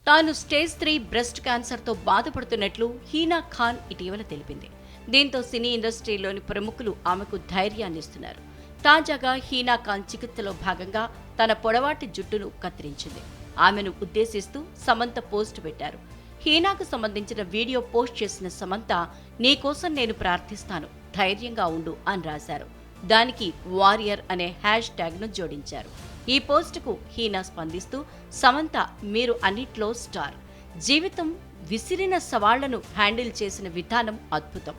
తాను stage 3 breast క్యాన్సర్తో బాధపడుతున్నట్లు హీనా ఖాన్ ఇటీవల తెలిపింది. దీంతో సినీ ఇండస్ట్రీలోని ప్రముఖులు ఆమెకు ధైర్యాన్నిస్తున్నారు. తాజాగా హీనా ఖాన్ చికిత్సలో భాగంగా తన పొడవాటి జుట్టును కత్తిరించింది. ఆమెను ఉద్దేశిస్తూ సమంత పోస్ట్ పెట్టారు. హీనాకు సంబంధించిన వీడియో పోస్ట్ చేసిన సమంత, "నీకోసం నేను ప్రార్థిస్తాను, ధైర్యంగా ఉండు" అని రాశారు. దానికి వారియర్ అనే హ్యాష్ ట్యాగ్ను జోడించారు. ఈ పోస్టుకు హీనా స్పందిస్తూ, "సమంత, మీరు అన్నిట్లో స్టార్. జీవితం విసిరిన సవాళ్లను హ్యాండిల్ చేసిన విధానం అద్భుతం.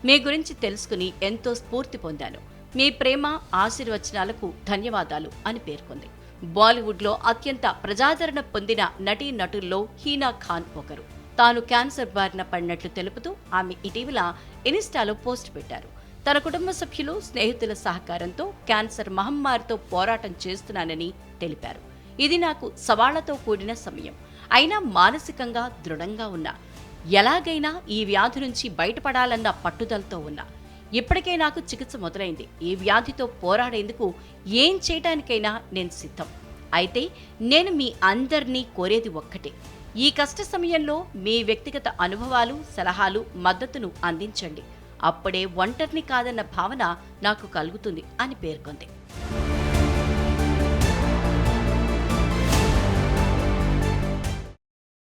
మీ గురించి తెలుసుకుని ఎంతో స్ఫూర్తి పొందాను. మీ ప్రేమ, ఆశీర్వచనాలకు ధన్యవాదాలు" అని పేర్కొంది. బాలీవుడ్లో అత్యంత ప్రజాదరణ పొందిన నటీనటుల్లో హీనా ఖాన్ ఒకరు. తాను క్యాన్సర్ బారిన పడినట్లు తెలుపుతూ ఆమె ఇటీవల ఇన్స్టాలో పోస్ట్ పెట్టారు. తన కుటుంబ సభ్యులు, స్నేహితుల సహకారంతో క్యాన్సర్ మహమ్మారితో పోరాటం చేస్తున్నానని తెలిపారు. "ఇది నాకు సవాళ్లతో కూడిన సమయం. అయినా మానసికంగా దృఢంగా ఉన్నా. ఎలాగైనా ఈ వ్యాధి నుంచి బయటపడాలన్న పట్టుదలతో ఉన్నా. ఇప్పటికే నాకు చికిత్స మొదలైంది. ఈ వ్యాధితో పోరాడేందుకు ఏం చేయటానికైనా నేను సిద్ధం. అయితే నేను మీ అందరినీ కోరేది ఒక్కటే. ఈ కష్ట సమయంలో మీ వ్యక్తిగత అనుభవాలు, సలహాలు, మద్దతును అందించండి. అప్పుడే ఒంటరిని కాదన్న భావన నాకు కలుగుతుంది" అని పేర్కొంది.